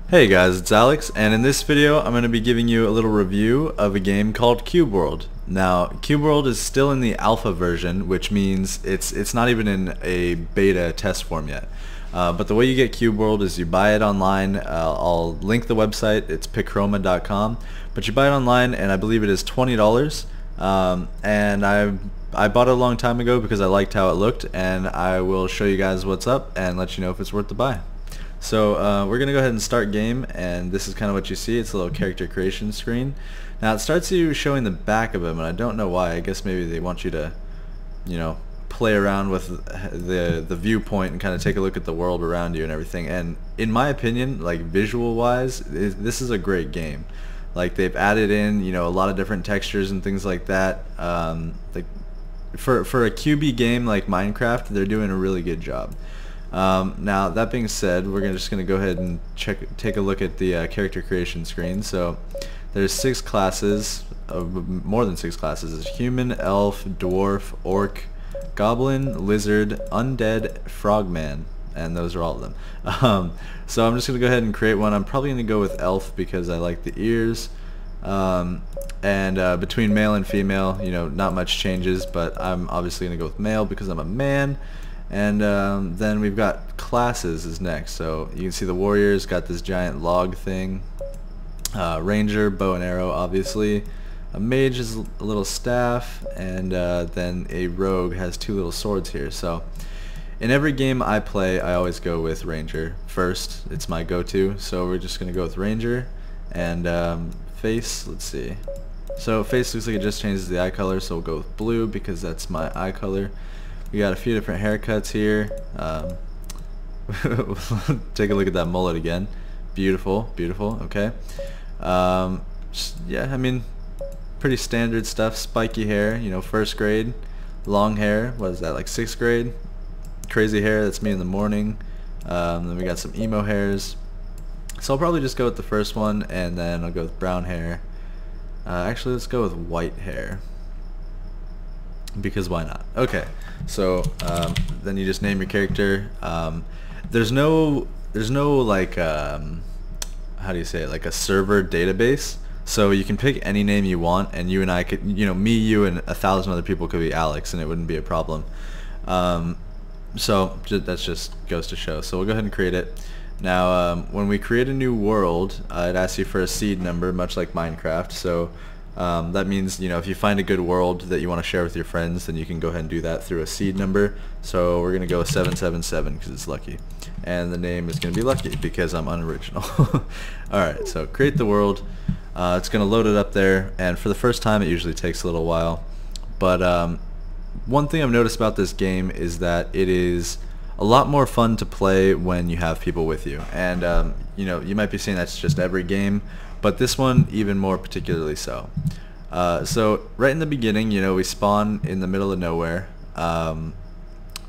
Hey guys, it's Alex, and in this video I'm going to be giving you a little review of a game called Cube World. Now, Cube World is still in the alpha version, which means it's not even in a beta test form yet. But the way you get Cube World is you buy it online. I'll link the website, it's pichroma.com, but you buy it online and I believe it is $20. And I bought it a long time ago because I liked how it looked, and I will show you guys what's up and let you know if it's worth the buy. So we're going to go ahead and start game, and this is kind of what you see. It's a little character creation screen. Now it starts you showing the back of him, and I don't know why. I guess maybe they want you to, play around with the viewpoint and kind of take a look at the world around you and everything. And in my opinion, like visual wise, this is a great game. Like they've added in, a lot of different textures and things like that. Like for a QB game like Minecraft, they're doing a really good job. Now that being said, we're just going to go ahead and take a look at the character creation screen. So there's 6 classes, more than 6 classes. There's human, elf, dwarf, orc, goblin, lizard, undead, frogman, and those are all of them. So I'm just going to go ahead and create one. I'm probably going to go with elf because I like the ears. And between male and female, not much changes, but I'm obviously going to go with male because I'm a man. And then we've got classes is next. So you can see the warrior's got this giant log thing. Ranger, bow and arrow, obviously. A mage is a little staff, and then a rogue has 2 little swords here. So in every game I play, I always go with ranger first. It's my go-to. So we're just gonna go with ranger. And face, let's see. So face looks like it just changes the eye color, so we'll go with blue because that's my eye color. We got a few different haircuts here. Take a look at that mullet again. Beautiful, beautiful. Okay. Yeah, I mean, pretty standard stuff. Spiky hair, first grade. Long hair, what is that, like 6th grade? Crazy hair, that's me in the morning. Then we got some emo hairs. So I'll probably just go with the first one, and then I'll go with brown hair. Actually, let's go with white hair, because why not? Okay, so then you just name your character. There's no like how do you say it, like a server database, so you can pick any name you want, and you and I could, me, you, and 1,000 other people could be Alex, and it wouldn't be a problem. So that just goes to show. So we'll go ahead and create it. Now when we create a new world, it asks you for a seed number, much like Minecraft. So that means, if you find a good world that you want to share with your friends, then you can go ahead and do that through a seed number. So we're going to go with 777 because it's lucky. And the name is going to be Lucky because I'm unoriginal. Alright, so create the world. It's going to load it up there, and for the first time it usually takes a little while. But one thing I've noticed about this game is that it is a lot more fun to play when you have people with you. And you might be saying that's just every game, but this one even more particularly so. So right in the beginning, we spawn in the middle of nowhere.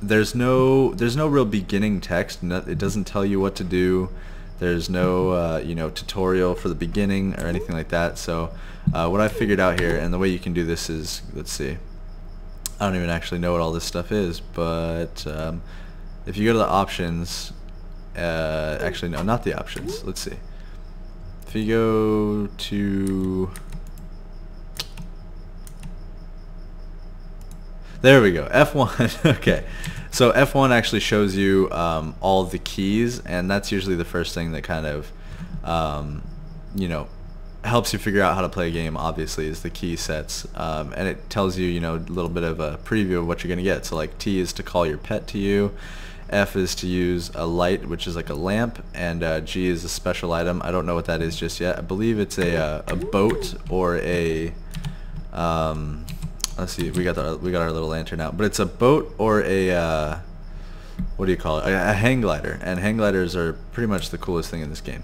There's no real beginning text. It doesn't tell you what to do. There's no tutorial for the beginning or anything like that. So what I figured out here, and the way you can do this is, let's see, I don't even actually know what all this stuff is, but if you go to the options, actually no, not the options, let's see. If you go to, there we go, F1. Okay, so F1 actually shows you all the keys, and that's usually the first thing that kind of helps you figure out how to play a game. Obviously is the key sets, and it tells you a little bit of a preview of what you're gonna get. So like T is to call your pet to you, F is to use a light, which is like a lamp, and G is a special item. I don't know what that is just yet. I believe it's a boat or a let's see, we got our little lantern out, but it's a boat or a what do you call it, a hang glider, and hang gliders are pretty much the coolest thing in this game.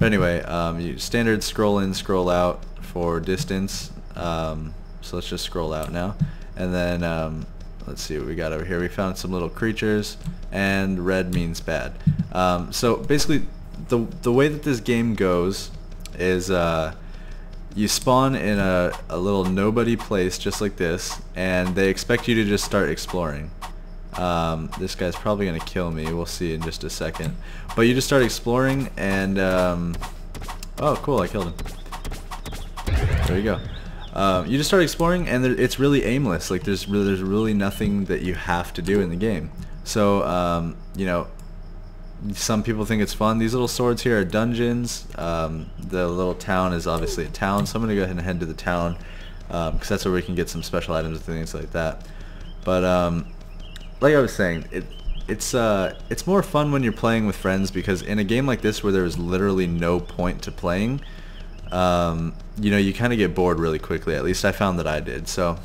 But anyway, you standard scroll in, scroll out for distance. So let's just scroll out now, and then let's see what we got over here. We found some little creatures, and red means bad. So basically, the way that this game goes is you spawn in a little nobody place just like this, and they expect you to just start exploring. This guy's probably gonna kill me. We'll see in just a second. But you just start exploring, and oh, cool! I killed him. There you go. You just start exploring, and it's really aimless. Like there's really nothing that you have to do in the game. So you know, some people think it's fun. These little swords here are dungeons. The little town is obviously a town, so I'm gonna go ahead and head to the town because that's where we can get some special items and things like that. But like I was saying, it's more fun when you're playing with friends, because in a game like this where there's literally no point to playing, you know, you kind of get bored really quickly. At least I found that I did. So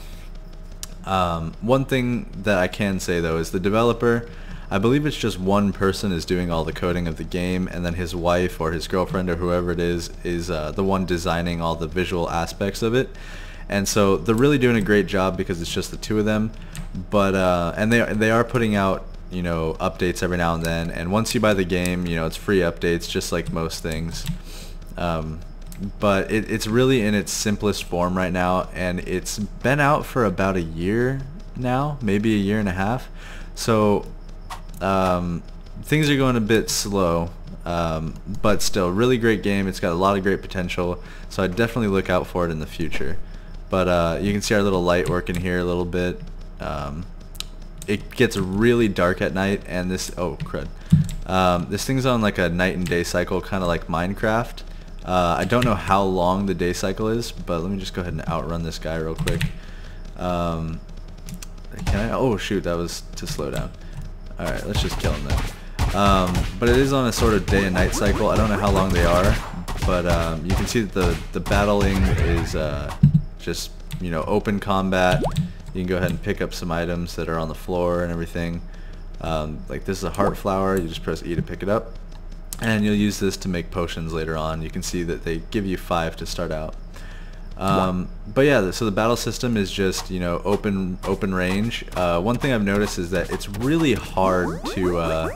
one thing that I can say though is the developer, I believe it's just one person is doing all the coding of the game, and then his wife or his girlfriend or whoever it is the one designing all the visual aspects of it. And so they're really doing a great job because it's just the two of them. But and they are putting out, you know, updates every now and then. And once you buy the game, you know, it's free updates, just like most things. But it's really in its simplest form right now, and it's been out for about a year now, maybe a year and a half. So things are going a bit slow, but still, really great game. It's got a lot of great potential, so I'd definitely look out for it in the future. But you can see our little light working here a little bit. It gets really dark at night, and this, oh crud, this thing's on like a night and day cycle, kind of like Minecraft. I don't know how long the day cycle is, but let me just go ahead and outrun this guy real quick. Can I? Oh shoot, that was to slow down. Alright, let's just kill him then. But it is on a sort of day and night cycle. I don't know how long they are, but you can see that the battling is just, you know, open combat. You can go ahead and pick up some items that are on the floor and everything. Like this is a heart flower. You just press E to pick it up, and you'll use this to make potions later on. You can see that they give you 5 to start out. But yeah, so the battle system is just, you know, open range. One thing I've noticed is that it's really hard to,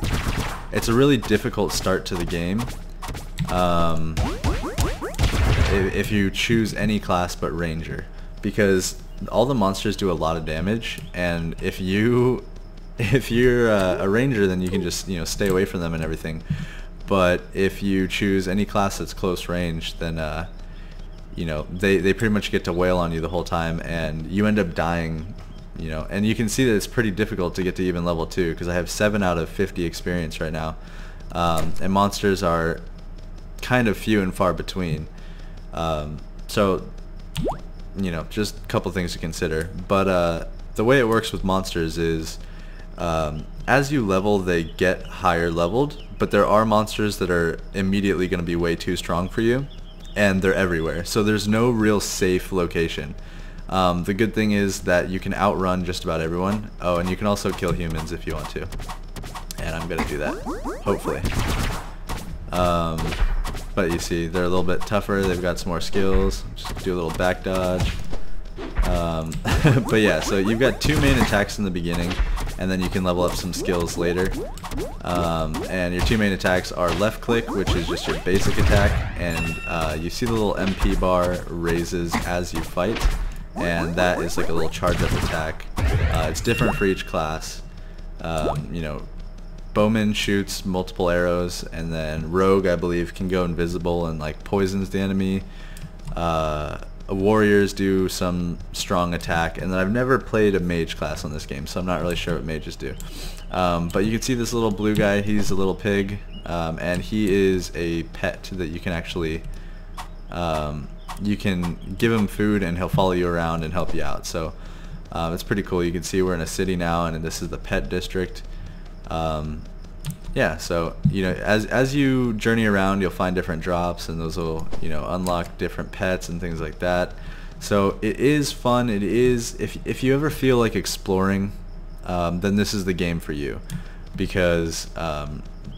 it's a really difficult start to the game if you choose any class but ranger, because all the monsters do a lot of damage, and if you're a ranger, then you can just, you know, stay away from them and everything. But if you choose any class that's close range, then you know, they pretty much get to wail on you the whole time, and you end up dying, you know. And you can see that it's pretty difficult to get to even level 2, because I have 7 out of 50 experience right now, and monsters are kind of few and far between. So, you know, just a couple things to consider. But the way it works with monsters is, as you level, they get higher leveled, but there are monsters that are immediately going to be way too strong for you, and they're everywhere. So there's no real safe location. The good thing is that you can outrun just about everyone. Oh, and you can also kill humans if you want to. And I'm going to do that, hopefully. But you see, they're a little bit tougher. They've got some more skills. Just do a little back dodge. But yeah, so you've got 2 main attacks in the beginning, and then you can level up some skills later. And your 2 main attacks are left click, which is just your basic attack, and you see the little MP bar raises as you fight, and that is like a little charge up attack. It's different for each class. You know, Bowman shoots multiple arrows, and then Rogue, I believe, can go invisible and like poisons the enemy. Warriors do some strong attack, and then I've never played a mage class on this game, so I'm not really sure what mages do. But you can see this little blue guy. He's a little pig, and he is a pet that you can actually you can give him food and he'll follow you around and help you out. So it's pretty cool. You can see we're in a city now, and this is the pet district. Yeah, so, you know, as you journey around, you'll find different drops, and those will, you know, unlock different pets and things like that. So it is fun. It is, if you ever feel like exploring, then this is the game for you, because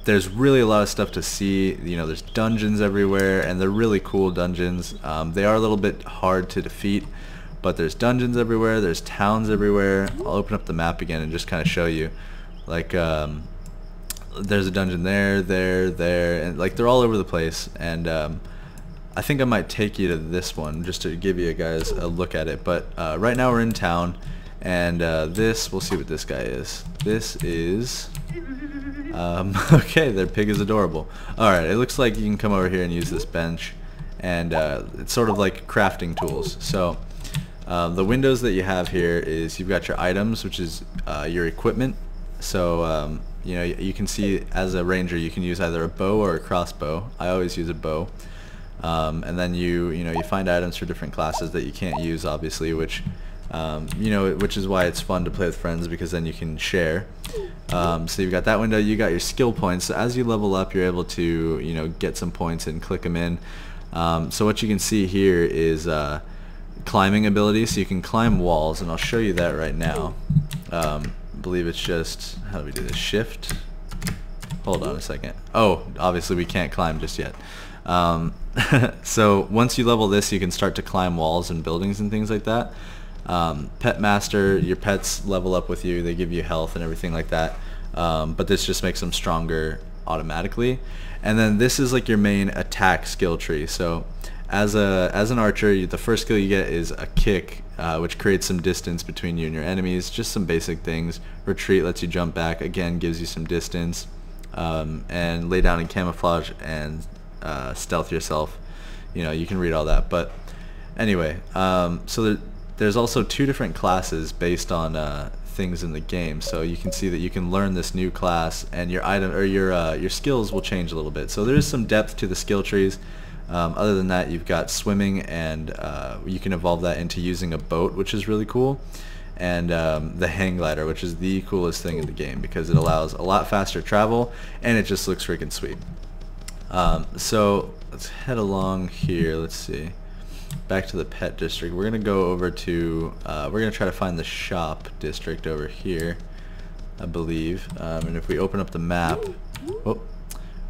there's really a lot of stuff to see. You know, there's dungeons everywhere, and they're really cool dungeons. They are a little bit hard to defeat, but there's dungeons everywhere. There's towns everywhere. I'll open up the map again and just kind of show you. Like, there's a dungeon there, and like they're all over the place. And I think I might take you to this one just to give you guys a look at it. But right now we're in town, And this, we'll see what this guy is. This is okay, their pig is adorable. Alright, it looks like you can come over here and use this bench, and it's sort of like crafting tools. So the windows that you have here is you've got your items, which is your equipment. So you know, you can see as a ranger you can use either a bow or a crossbow. I always use a bow. And then you find items for different classes that you can't use, obviously, which which is why it's fun to play with friends, because then you can share. So you've got that window, you got your skill points. So as you level up, you're able to get some points and click them in. So what you can see here is climbing ability, so you can climb walls, and I'll show you that right now. I believe it's just, how do we do this? Shift? Hold on a second. Oh, obviously we can't climb just yet. So once you level this, you can start to climb walls and buildings and things like that. Pet Master, your pets level up with you, they give you health and everything like that, but this just makes them stronger automatically. And then this is like your main attack skill tree. So as an archer, the first skill you get is a kick, which creates some distance between you and your enemies, just some basic things. Retreat lets you jump back, again gives you some distance, and lay down in camouflage and stealth yourself. You can read all that, but anyway, so there's also two different classes based on things in the game. So you can see that you can learn this new class, and your item or your skills will change a little bit. So there is some depth to the skill trees. Other than that, you've got swimming, and you can evolve that into using a boat, which is really cool, and the hang glider, which is the coolest thing in the game because it allows a lot faster travel and it just looks freaking sweet. So let's head along here. Let's see. Back to the pet district. We're gonna go over to we're gonna try to find the shop district over here, I believe. And if we open up the map, oh,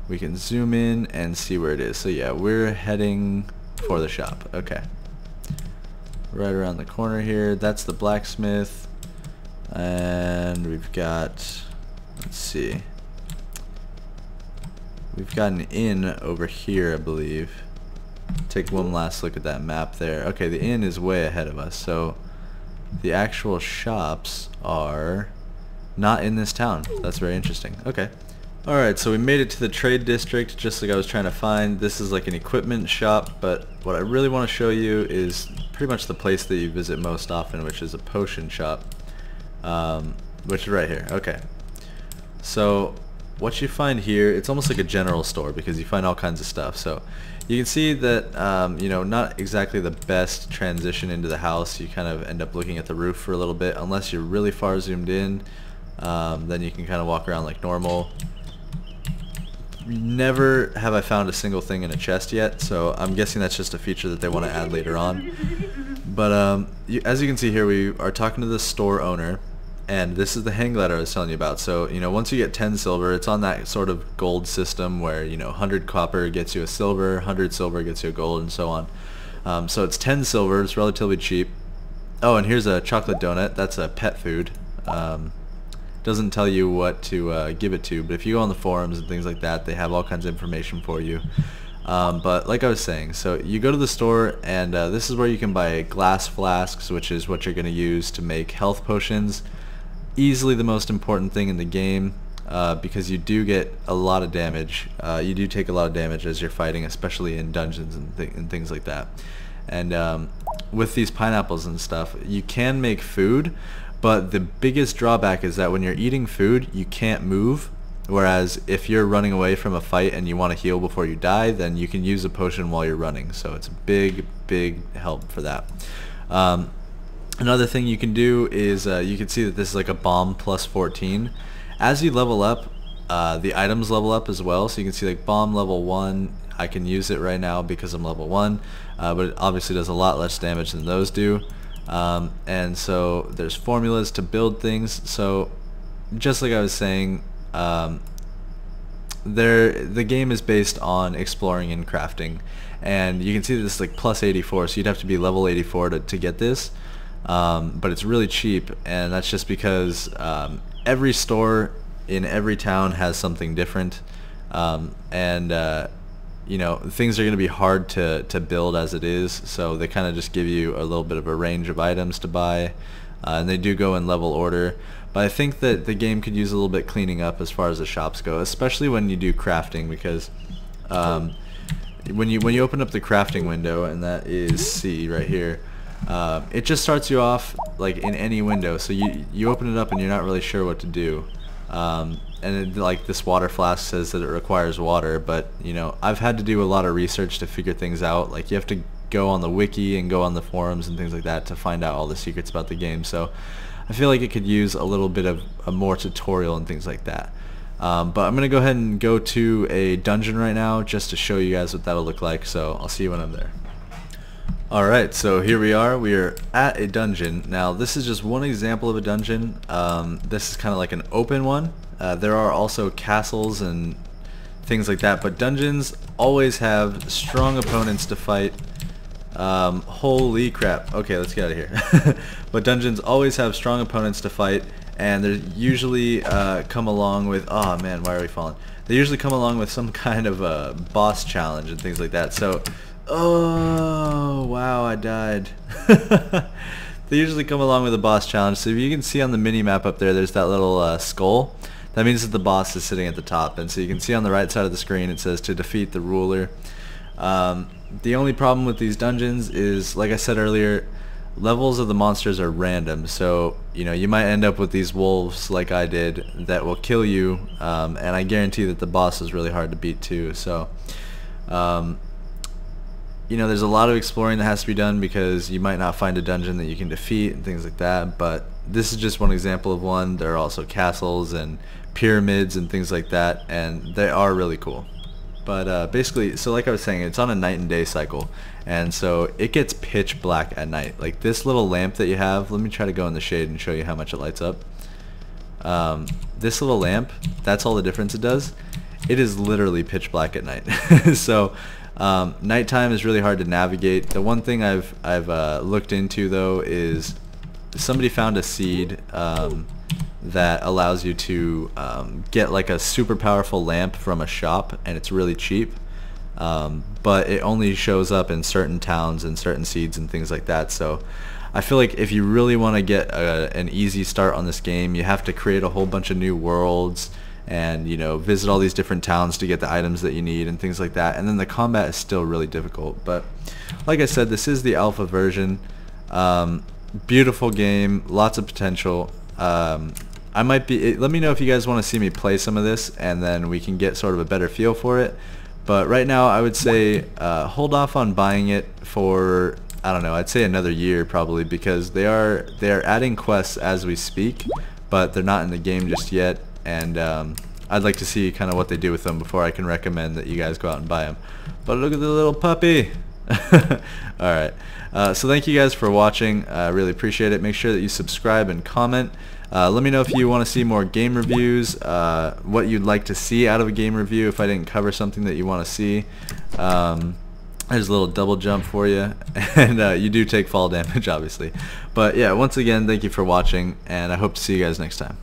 we can zoom in and see where it is. So yeah, we're heading for the shop. Okay, right around the corner here. That's the blacksmith, and we've got, let's see, we've got an inn over here, I believe. Take one last look at that map there. Okay, the inn is way ahead of us, so the actual shops are not in this town. That's very interesting. Okay. Alright, so we made it to the trade district just like I was trying to find. This is like an equipment shop, but what I really want to show you is pretty much the place that you visit most often, which is a potion shop, which is right here. Okay. So what you find here, it's almost like a general store because you find all kinds of stuff. So you can see that not exactly the best transition into the house. You kind of end up looking at the roof for a little bit, unless you're really far zoomed in. Then you can kind of walk around like normal. Never have I found a single thing in a chest yet, so I'm guessing that's just a feature that they want to add later on. But as you can see here, we are talking to the store owner, and this is the hang glider I was telling you about. So once you get 10 silver, it's on that sort of gold system where 100 copper gets you a silver, 100 silver gets you a gold, and so on. So it's 10 silver. It's relatively cheap. Oh, and here's a chocolate donut. That's a pet food. Doesn't tell you what to give it to, but if you go on the forums and things like that, they have all kinds of information for you. But like I was saying, so you go to the store, and this is where you can buy glass flasks, which is what you're going to use to make health potions. Easily the most important thing in the game, because you do get a lot of damage. You do take a lot of damage as you're fighting, especially in dungeons and things like that. And with these pineapples and stuff, you can make food, but the biggest drawback is that when you're eating food, you can't move. Whereas if you're running away from a fight and you want to heal before you die, then you can use a potion while you're running. So it's a big help for that. Another thing you can do is you can see that this is like a bomb plus 14. As you level up, the items level up as well. So you can see like bomb level 1. I can use it right now because I'm level 1, but it obviously does a lot less damage than those do. And so there's formulas to build things. So just like I was saying, the game is based on exploring and crafting, and you can see that this is like plus 84, so you'd have to be level 84 to get this. But it's really cheap, and that's just because every store in every town has something different, and things are going to be hard to build as it is, so they kind of just give you a little bit of a range of items to buy. and they do go in level order. But I think that the game could use a little bit cleaning up as far as the shops go, especially when you do crafting, because when you open up the crafting window, and that is C right here, it just starts you off like in any window. So you open it up and you're not really sure what to do. And like this water flask says that it requires water, but you know, I've had to do a lot of research to figure things out. Like you have to go on the wiki and go on the forums and things like that to find out all the secrets about the game. So I feel like it could use a little bit of a more tutorial and things like that. But I'm gonna go ahead and go to a dungeon right now just to show you guys what that'll look like. So I'll see you when I'm there. Alright, so here we are at a dungeon. Now this is just one example of a dungeon. This is kind of like an open one. There are also castles and things like that, but dungeons always have strong opponents to fight. Holy crap. Okay, let's get out of here. But dungeons always have strong opponents to fight, and they usually come along with, oh man, why are we falling? They usually come along with some kind of a boss challenge and things like that. So, oh wow, I died. They usually come along with a boss challenge. So if you can see on the mini map up there, there's that little skull. That means that the boss is sitting at the top, and so you can see on the right side of the screen it says to defeat the ruler. The only problem with these dungeons is, like I said earlier, levels of the monsters are random, so you know, you might end up with these wolves like I did that will kill you, and I guarantee that the boss is really hard to beat too. So you know, there's a lot of exploring that has to be done because you might not find a dungeon that you can defeat and things like that, but this is just one example of one. There are also castles and pyramids and things like that, and they are really cool. But basically, so like I was saying, it's on a night and day cycle, and so it gets pitch black at night. Like this little lamp that you have, let me try to go in the shade and show you how much it lights up. This little lamp, that's all the difference it does. It is literally pitch black at night. So nighttime is really hard to navigate. The one thing I've looked into though is somebody found a seed that allows you to get like a super powerful lamp from a shop, and it's really cheap, but it only shows up in certain towns and certain seeds and things like that. So I feel like if you really want to get an easy start on this game, you have to create a whole bunch of new worlds and, you know, visit all these different towns to get the items that you need and things like that, and then the combat is still really difficult. But like I said, this is the alpha version. Beautiful game, lots of potential. I might be, let me know if you guys want to see me play some of this, and then we can get sort of a better feel for it. But right now I would say hold off on buying it for, I don't know, I'd say another year probably, because they are adding quests as we speak, but they're not in the game just yet, and I'd like to see kind of what they do with them before I can recommend that you guys go out and buy them. But look at the little puppy. Alright, so thank you guys for watching. I really appreciate it. Make sure that you subscribe and comment. Let me know if you want to see more game reviews, what you'd like to see out of a game review if I didn't cover something that you want to see. There's a little double jump for you, and you do take fall damage obviously. But yeah, once again, thank you for watching, and I hope to see you guys next time.